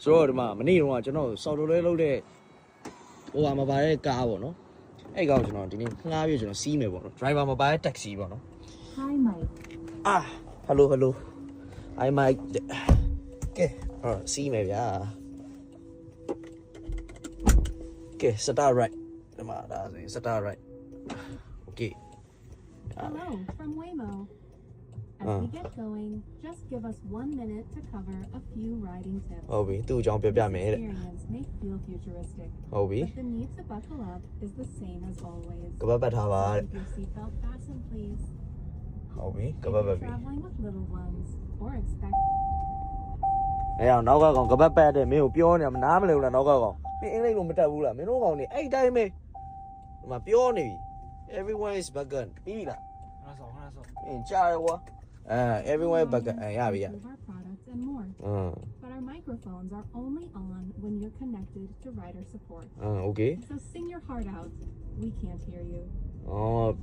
ဆိုတော့ဒီမှာမနေ့တော့ကျွန်တော်စော်တော်လေးလုပ်တဲ့ဟိုဟာမပါတဲ့ကားပေါ့နော်အဲ့ကောင်ကျွန်တော်ဒီနေ့ငှားပြီးကျွန်တော်စီးမယ်ပေါ့နော် driver မပါတဲ့ taxi ပေါ့နော် Hi Mike hello I might ကဲစီးမယ်ဗျာကဲ start right ဒီမှာဒါဆိုရင် start right okay Hello from Waymo. As we get going, just give us 1 minute to cover a few riding tips. ဟုတ်ပြီသူ့အကြောင်းပြောပြမယ်တဲ့ Experience may feel futuristic, ဟုတ်ပြီ but the need to buckle up is the same as always. ကပတ်ပတ်ထားပါတဲ့ Keep your seatbelt fastened, please. ဟုတ်ပြီက If ပတ်ပတ် you're ပြီ traveling with little ones or expect အဲ့အောင်နောက်ကကောင်ကပတ်ပတ်တဲ့မင်းကိုပြောနေမှာနားမလဲဘူးလားနောက်ကကောင်မင်းအင်္ဂလိပ်လိုမတတ်ဘူးလားမင်းတို့ကောင်နေအဲ့တိုင်းပဲဒီမှာပြောနေပြီ everyone is bugger ပြီးလားမင်းကြားရကွာeveryone is bugger ရပြီရ improve our products and more. อืม But our microphones are only on when you're connected to rider support. okay So sing your heart out. We can't hear you.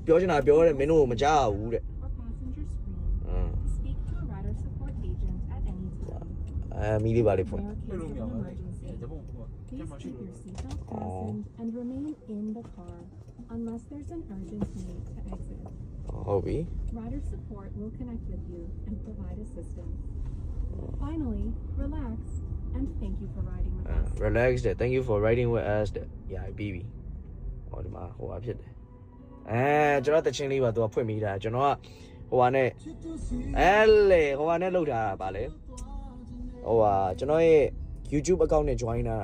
ပြောချင်တာပြောတယ်မင်းတို့မကြားဘူးတဲ့ Or passenger screen. Speak to a rider support agent at any time. မီးလေးပါလေးဖွင့် There are cases of emergency. Please keep your seatbelt fastened and remain in the car unless there's an urgent need to exit. ဟုတ်ပြီ Rider support will connect with you and provide assistance. Finally, relax and thank you for riding with us. relax တဲ့ thank you for riding with us တဲ့ညာပြီးပြီဟောဒီမှာဟိုဟာဖြစ်တယ်ကျွန်တော်တချင်းလေးပါသူကဖွင့်မိတာကျွန်တော်ကဟိုဟာနဲ့လေဟိုဟာနဲ့လောက်ထားတာပါလေဟိုဟာကျွန်တော်ရဲ့ YouTube account နဲ့ join တာ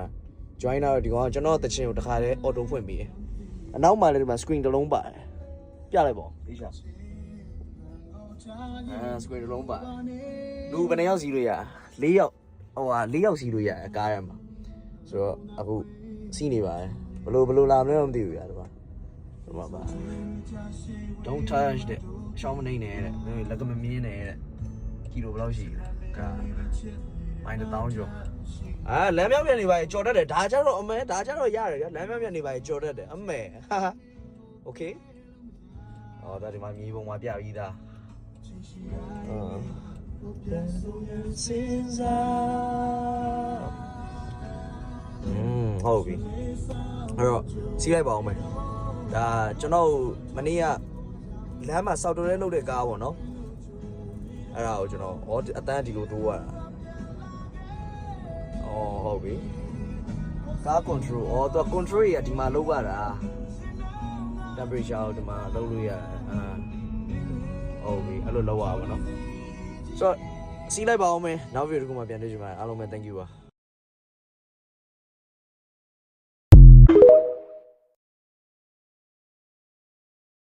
တော့ဒီကောင်ကကျွန်တော်တချင်းကိုတခါတည်း auto ဖွင့်ပြီးတယ်အနောက်မှာလည်းဒီမှာ screen တစ်လုံးပါတယ်ပြလိုက်ပေါ့ဒီရှာscreen တစ်လုံးပါလူဘယ်နှယောက်စီးလို့ရ4ယောက်ဟိုဟာ4ယောက်စီးလို့ရကားရမှာဆိုတော့အခုစီးနေပါတယ်ဘလို့လာမလဲမသိဘူးဗျာဒီမှာပါ don't touch တဲ့ရှောင်းမနေနဲ့တဲ့လက်ကမမြင်းနဲ့တဲ့ကီလိုဘယ်လောက်ရှိလဲကာမိုင်း1000ကျော်လမ်းမြောက်ပြန်နေပါကြော်တတ်တယ်ဒါကြတော့အမဲဒါကြတော့ရတယ်ဗျာလမ်းမြောက်ပြန်နေပါကြော်တတ်တယ်အမဲโอเคဒါဒီမှာမြေပုံမှာပြပြီးသားဟုတ်ပြီအဲ့တော့စီးလိုက်ပါအောင်မယ်ဒါကျွန်တော်မနေ့ကလမ်းမှာစောက်တော်လေးလုပ်တဲ့ကားပေါ့နော်အဲ့ဒါကိုကျွန်တော်အတန်းဒီလိုတိုးရတာဟုတ်ပြီကား control သူ control ရဒီမှာလုပ်ရတာ temperature ကိုဒီမှာလုပ်လို့ရတယ်ဟုတ်ပြီအဲ့လိုလုပ်ရပါတော့ဆိုတော့စီးလိုက်ပါအောင်မယ်နောက် video တစ်ခုမှပြန်တွေ့ကြပါမယ်အားလုံးပဲ thank you ပါ